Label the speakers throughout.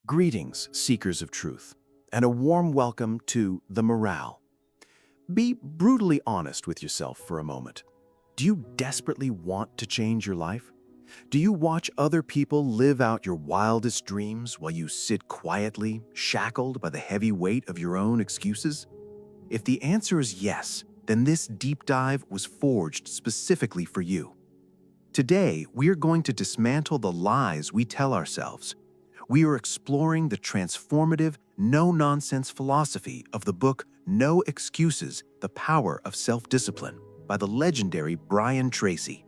Speaker 1: Greetings, seekers of truth, and a warm welcome to The Morale. Be brutally honest with yourself for a moment. Do you desperately want to change your life? Do you watch other people live out your wildest dreams while you sit quietly, shackled by the heavy weight of your own excuses? If the answer is yes, then this deep dive was forged specifically for you. Today, we are going to dismantle the lies we tell ourselves. We are exploring the transformative, no-nonsense philosophy of the book No Excuses: The Power of Self-Discipline by the legendary Brian Tracy.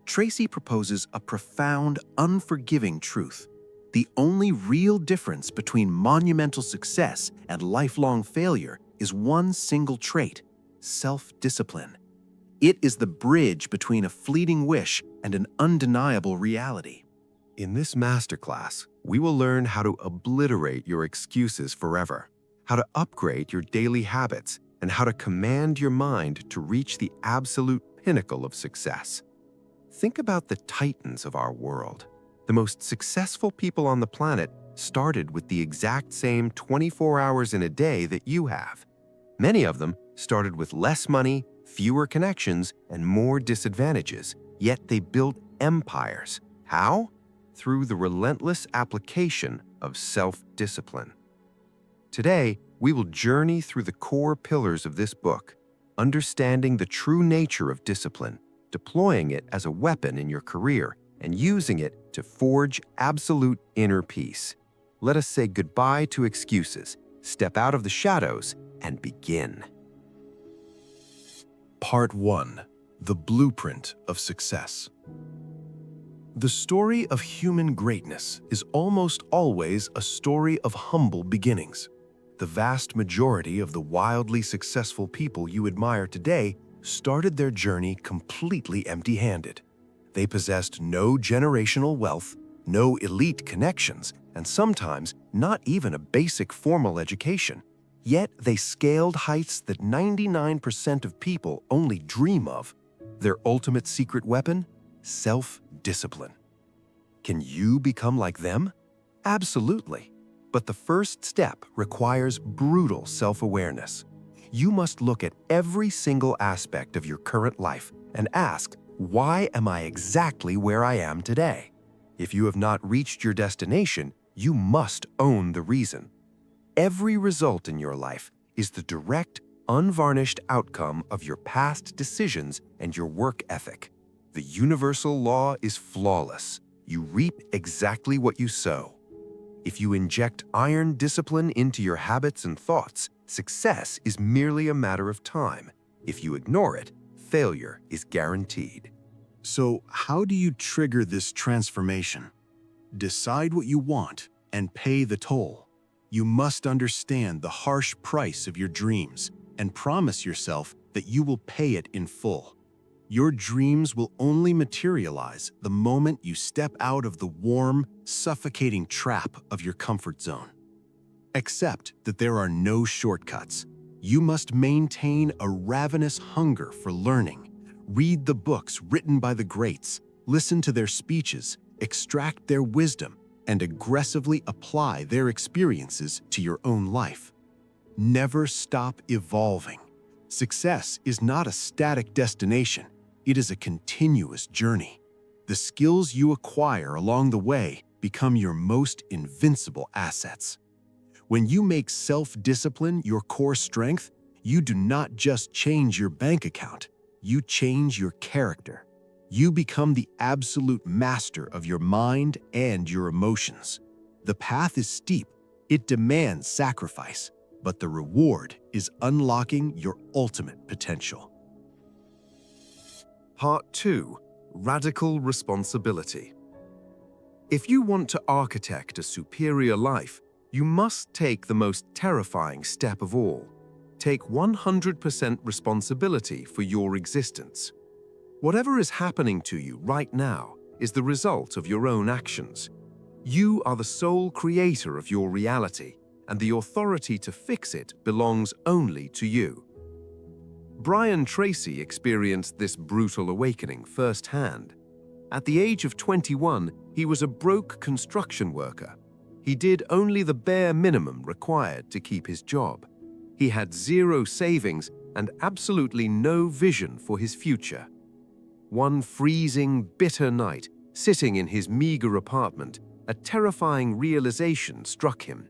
Speaker 1: Tracy proposes a profound, unforgiving truth. The only real difference between monumental success and lifelong failure is one single trait: self-discipline. It is the bridge between a fleeting wish and an undeniable reality.
Speaker 2: In this masterclass, we will learn how to obliterate your excuses forever, how to upgrade your daily habits, and how to command your mind to reach the absolute pinnacle of success. Think about the titans of our world. The most successful people on the planet started with the exact same 24 hours in a day that you have. Many of them started with less money, fewer connections, and more disadvantages, yet they built empires. How? Through the relentless application of self-discipline. Today, we will journey through the core pillars of this book, understanding the true nature of discipline, deploying it as a weapon in your career, and using it to forge absolute inner peace. Let us say goodbye to excuses, step out of the shadows, and begin.
Speaker 1: Part 1. The Blueprint of Success. The story of human greatness is almost always a story of humble beginnings. The vast majority of the wildly successful people you admire today started their journey completely empty-handed. They possessed no generational wealth, no elite connections, and sometimes not even a basic formal education. Yet they scaled heights that 99% of people only dream of. Their ultimate secret weapon? Self-discipline. Can you become like them? Absolutely. But the first step requires brutal self-awareness. You must look at every single aspect of your current life and ask, why am I exactly where I am today? If you have not reached your destination, you must own the reason. Every result in your life is the direct, unvarnished outcome of your past decisions and your work ethic. The universal law is flawless. You reap exactly what you sow. If you inject iron discipline into your habits and thoughts, success is merely a matter of time. If you ignore it, failure is guaranteed. So, how do you trigger this transformation? Decide what you want and pay the toll. You must understand the harsh price of your dreams and promise yourself that you will pay it in full. Your dreams will only materialize the moment you step out of the warm, suffocating trap of your comfort zone. Accept that there are no shortcuts. You must maintain a ravenous hunger for learning. Read the books written by the greats, listen to their speeches, extract their wisdom, and aggressively apply their experiences to your own life. Never stop evolving. Success is not a static destination. It is a continuous journey. The skills you acquire along the way become your most invincible assets. When you make self-discipline your core strength, you do not just change your bank account, you change your character. You become the absolute master of your mind and your emotions. The path is steep, it demands sacrifice, but the reward is unlocking your ultimate potential.
Speaker 2: Part 2. Radical Responsibility. If you want to architect a superior life, you must take the most terrifying step of all. Take 100% responsibility for your existence. Whatever is happening to you right now is the result of your own actions. You are the sole creator of your reality, and the authority to fix it belongs only to you. Brian Tracy experienced this brutal awakening firsthand. At the age of 21, he was a broke construction worker.
Speaker 1: He did only the bare minimum required to keep his job. He had zero savings and absolutely no vision for his future. One freezing, bitter night, sitting in his meager apartment, a terrifying realization struck him.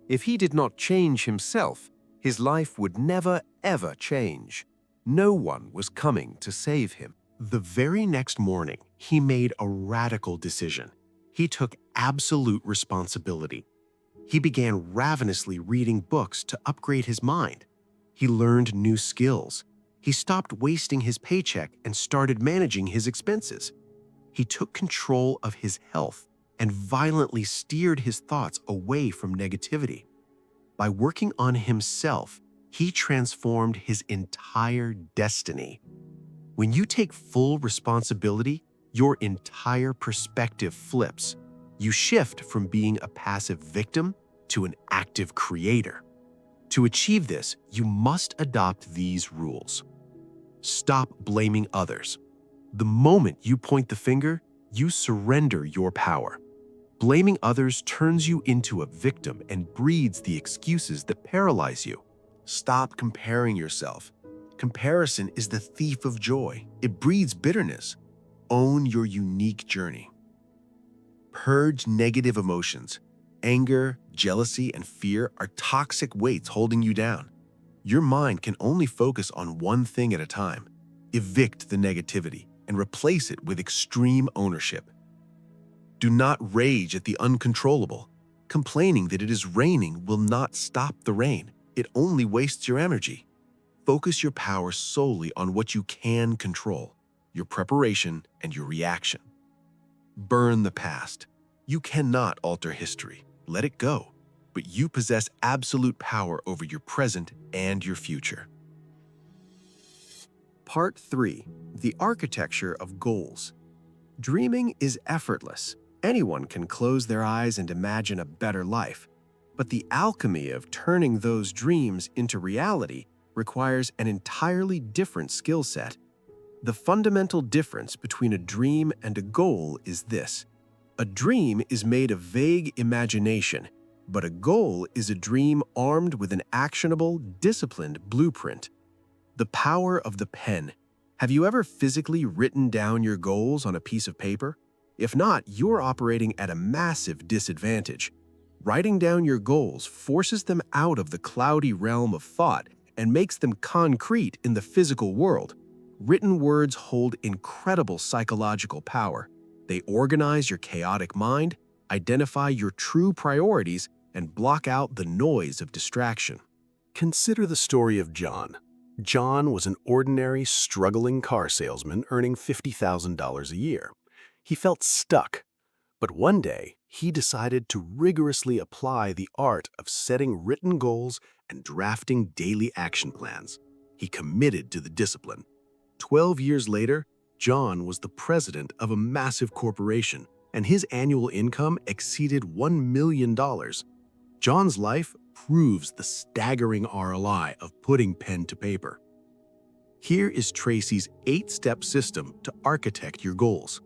Speaker 1: If he did not change himself, his life would never, ever change. No one was coming to save him. The very next morning, he made a radical decision. He took absolute responsibility. He began ravenously reading books to upgrade his mind. He learned new skills. He stopped wasting his paycheck and started managing his expenses. He took control of his health and violently steered his thoughts away from negativity. By working on himself, he transformed his entire destiny. When you take full responsibility, your entire perspective flips. You shift from being a passive victim to an active creator. To achieve this, you must adopt these rules. Stop blaming others. The moment you point the finger, you surrender your power. Blaming others turns you into a victim and breeds the excuses that paralyze you. Stop comparing yourself. Comparison is the thief of joy. It breeds bitterness. Own your unique journey. Purge negative emotions. Anger, jealousy, and fear are toxic weights holding you down. Your mind can only focus on one thing at a time. Evict the negativity and replace it with extreme ownership. Do not rage at the uncontrollable. Complaining that it is raining will not stop the rain. It only wastes your energy. Focus your power solely on what you can control, your preparation and your reaction. Burn the past. You cannot alter history. Let it go. But you possess absolute power over your present and your future. Part 3. The Architecture of Goals. Dreaming is effortless. Anyone can close their eyes and imagine a better life. But the alchemy of turning those dreams into reality requires an entirely different skill set. The fundamental difference between a dream and a goal is this. A dream is made of vague imagination, but a goal is a dream armed with an actionable, disciplined blueprint. The power of the pen. Have you ever physically written down your goals on a piece of paper? If not, you're operating at a massive disadvantage. Writing down your goals forces them out of the cloudy realm of thought and makes them concrete in the physical world. Written words hold incredible psychological power. They organize your chaotic mind, identify your true priorities, and block out the noise of distraction. Consider the story of John. John was an ordinary, struggling car salesman earning $50,000 a year. He felt stuck, but one day he decided to rigorously apply the art of setting written goals and drafting daily action plans. He committed to the discipline. 12 years later, John was the president of a massive corporation, and his annual income exceeded $1 million. John's life proves the staggering ROI of putting pen to paper. Here is Tracy's 8-step system to architect your goals.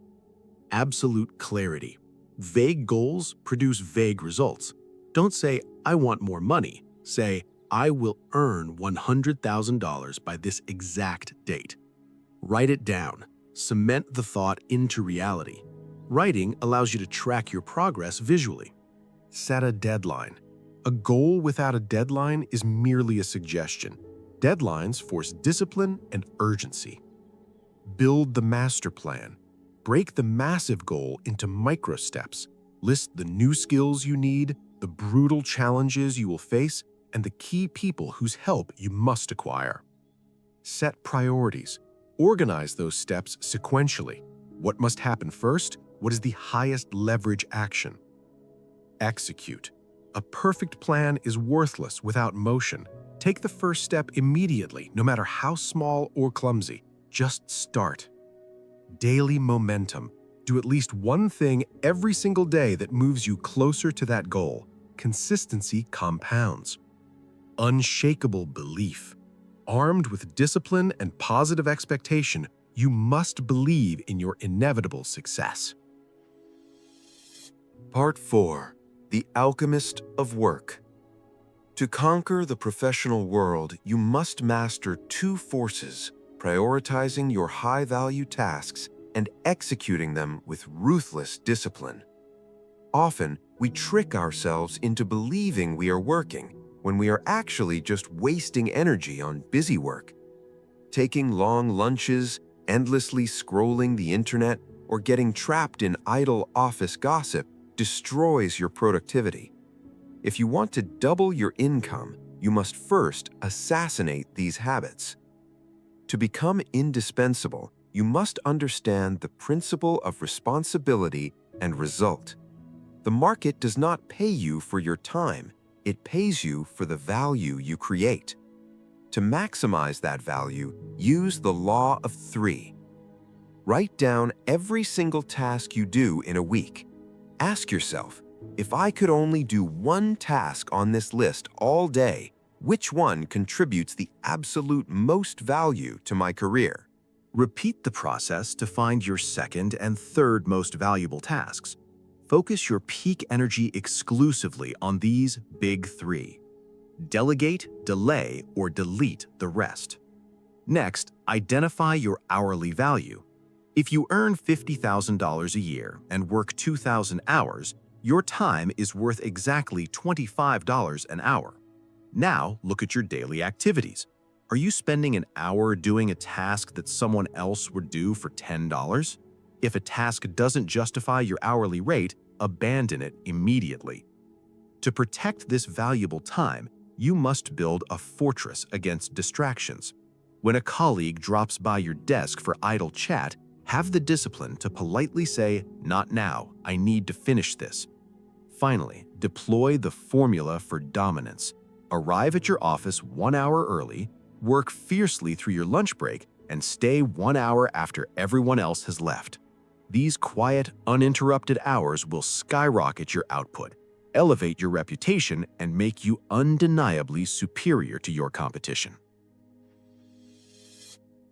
Speaker 1: Absolute clarity. Vague goals produce vague results. Don't say, "I want more money." Say, "I will earn $100,000 by this exact date." Write it down. Cement the thought into reality. Writing allows you to track your progress visually. Set a deadline. A goal without a deadline is merely a suggestion. Deadlines force discipline and urgency. Build the master plan. Break the massive goal into micro steps. List the new skills you need, the brutal challenges you will face, and the key people whose help you must acquire. Set priorities. Organize those steps sequentially. What must happen first? What is the highest leverage action? Execute. A perfect plan is worthless without motion. Take the first step immediately, no matter how small or clumsy. Just start. Daily momentum. Do at least one thing every single day that moves you closer to that goal. Consistency compounds. Unshakable belief. Armed with discipline and positive expectation, you must believe in your inevitable success. Part 4.
Speaker 2: The Alchemist of Work. To conquer the professional world, you must master two forces: prioritizing your high-value tasks and executing them with ruthless discipline. Often, we trick ourselves into believing we are working when we are actually just wasting energy on busy work. Taking long lunches, endlessly scrolling the internet, or getting trapped in idle office gossip destroys your productivity. If you want to double your income, you must first assassinate these habits. To become indispensable, you must understand the principle of responsibility and result. The market does not pay you for your time, it pays you for the value you create. To maximize that value, use the law of 3. Write down every single task you do in a week. Ask yourself, if I could only do one task on this list all day, which one contributes the absolute most value to my career?
Speaker 1: Repeat the process to find your second and third most valuable tasks. Focus your peak energy exclusively on these big 3. Delegate, delay, or delete the rest. Next, identify your hourly value. If you earn $50,000 a year and work 2,000 hours, your time is worth exactly $25 an hour. Now, look at your daily activities. Are you spending an hour doing a task that someone else would do for $10? If a task doesn't justify your hourly rate, abandon it immediately. To protect this valuable time, you must build a fortress against distractions. When a colleague drops by your desk for idle chat, have the discipline to politely say, "Not now, I need to finish this." Finally, deploy the formula for dominance. Arrive at your office 1 hour early, work fiercely through your lunch break, and stay 1 hour after everyone else has left. These quiet, uninterrupted hours will skyrocket your output, elevate your reputation, and make you undeniably superior to your competition.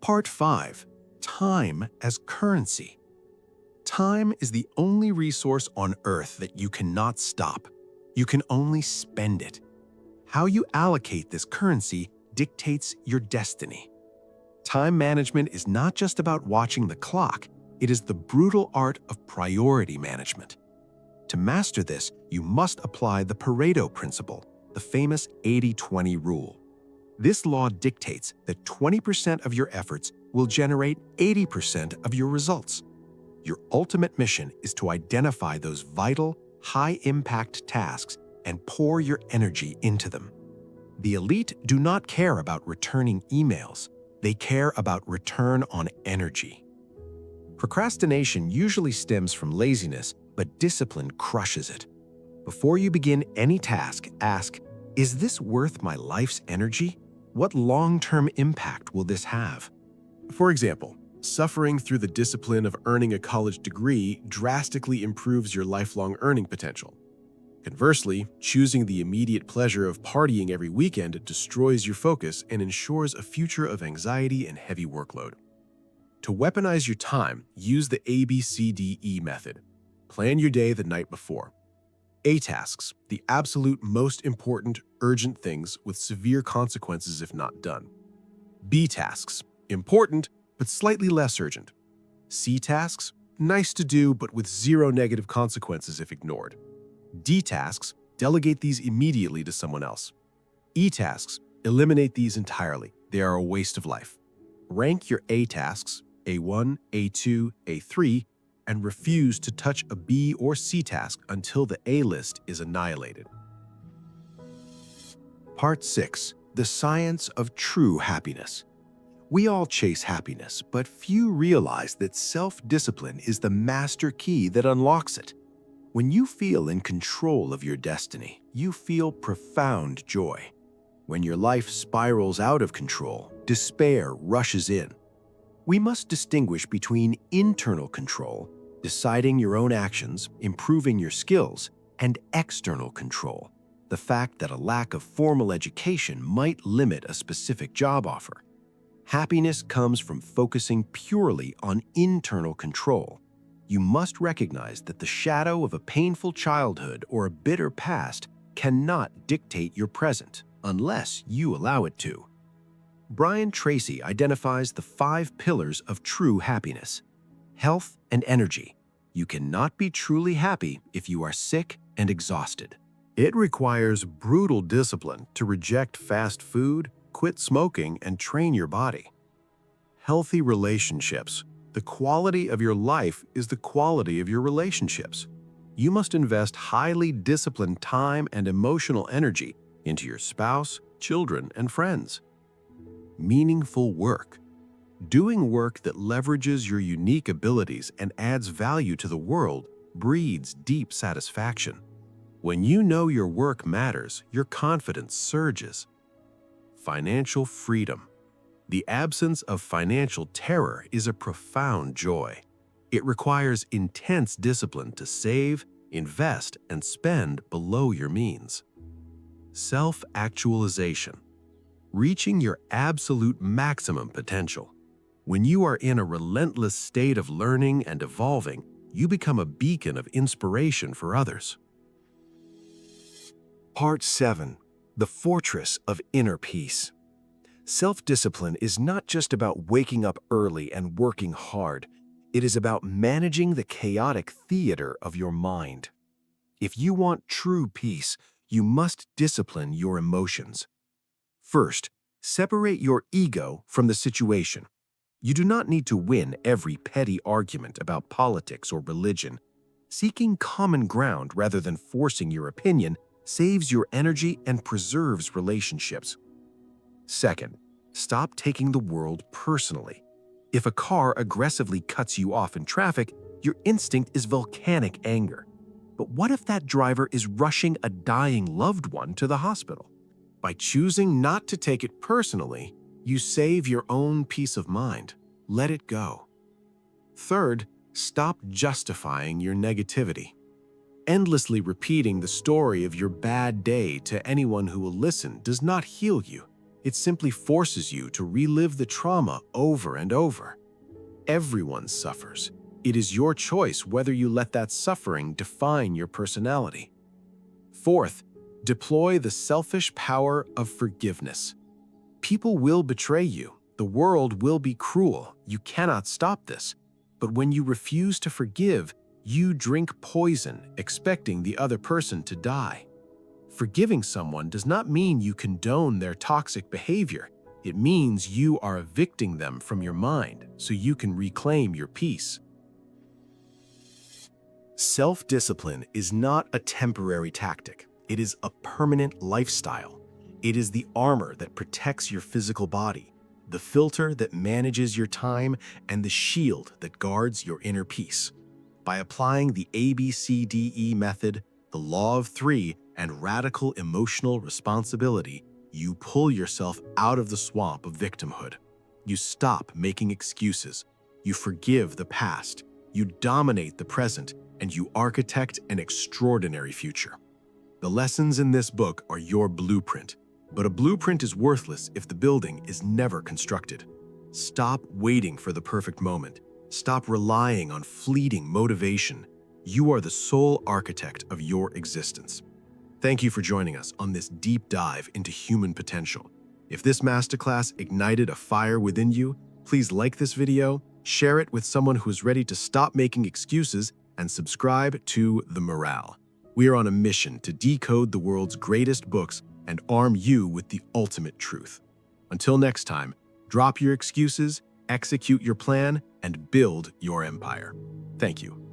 Speaker 1: Part 5. Time as currency. Time is the only resource on Earth that you cannot stop. You can only spend it. How you allocate this currency dictates your destiny. Time management is not just about watching the clock, it is the brutal art of priority management. To master this, you must apply the Pareto principle, the famous 80-20 rule. This law dictates that 20% of your efforts will generate 80% of your results. Your ultimate mission is to identify those vital, high-impact tasks and pour your energy into them. The elite do not care about returning emails. They care about return on energy. Procrastination usually stems from laziness, but discipline crushes it. Before you begin any task, ask, "Is this worth my life's energy? What long-term impact will this have?" For example, suffering through the discipline of earning a college degree drastically improves your lifelong earning potential. Conversely, choosing the immediate pleasure of partying every weekend destroys your focus and ensures a future of anxiety and heavy workload. To weaponize your time, use the ABCDE method. Plan your day the night before. A tasks, the absolute most important, urgent things with severe consequences if not done. B tasks, important, but slightly less urgent. C tasks, nice to do, but with zero negative consequences if ignored. D tasks, delegate these immediately to someone else. E tasks, eliminate these entirely. They are a waste of life. Rank your A tasks, A1, A2, A3, and refuse to touch a B or C task until the A list is annihilated. Part 6. The Science of True Happiness. We all chase happiness, but few realize that self-discipline is the master key that unlocks it. When you feel in control of your destiny, you feel profound joy. When your life spirals out of control, despair rushes in. We must distinguish between internal control, deciding your own actions, improving your skills, and external control, the fact that a lack of formal education might limit a specific job offer. Happiness comes from focusing purely on internal control. You must recognize that the shadow of a painful childhood or a bitter past cannot dictate your present unless you allow it to. Brian Tracy identifies the 5 pillars of true happiness: health and energy. You cannot be truly happy if you are sick and exhausted. It requires brutal discipline to reject fast food, quit smoking, and train your body. Healthy relationships. The quality of your life is the quality of your relationships. You must invest highly disciplined time and emotional energy into your spouse, children, and friends. Meaningful work. Doing work that leverages your unique abilities and adds value to the world breeds deep satisfaction. When you know your work matters, your confidence surges. Financial freedom. The absence of financial terror is a profound joy. It requires intense discipline to save, invest, and spend below your means. Self-actualization. Reaching your absolute maximum potential. When you are in a relentless state of learning and evolving, you become a beacon of inspiration for others. Part 7. The Fortress of Inner Peace. Self-discipline is not just about waking up early and working hard. It is about managing the chaotic theater of your mind. If you want true peace, you must discipline your emotions. First, separate your ego from the situation. You do not need to win every petty argument about politics or religion. Seeking common ground rather than forcing your opinion saves your energy and preserves relationships. Second, stop taking the world personally. If a car aggressively cuts you off in traffic, your instinct is volcanic anger. But what if that driver is rushing a dying loved one to the hospital? By choosing not to take it personally, you save your own peace of mind. Let it go. Third, stop justifying your negativity. Endlessly repeating the story of your bad day to anyone who will listen does not heal you. It simply forces you to relive the trauma over and over. Everyone suffers. It is your choice whether you let that suffering define your personality. Fourth, deploy the selfish power of forgiveness. People will betray you. The world will be cruel. You cannot stop this. But when you refuse to forgive, you drink poison, expecting the other person to die. Forgiving someone does not mean you condone their toxic behavior. It means you are evicting them from your mind so you can reclaim your peace. Self-discipline is not a temporary tactic. It is a permanent lifestyle. It is the armor that protects your physical body, the filter that manages your time, and the shield that guards your inner peace. By applying the ABCDE method, the law of 3, and radical emotional responsibility, you pull yourself out of the swamp of victimhood. You stop making excuses. You forgive the past. You dominate the present, and you architect an extraordinary future. The lessons in this book are your blueprint, but a blueprint is worthless if the building is never constructed. Stop waiting for the perfect moment. Stop relying on fleeting motivation. You are the sole architect of your existence. Thank you for joining us on this deep dive into human potential. If this masterclass ignited a fire within you, please like this video, share it with someone who is ready to stop making excuses, and subscribe to The Morale. We are on a mission to decode the world's greatest books and arm you with the ultimate truth. Until next time, drop your excuses, execute your plan, and build your empire. Thank you.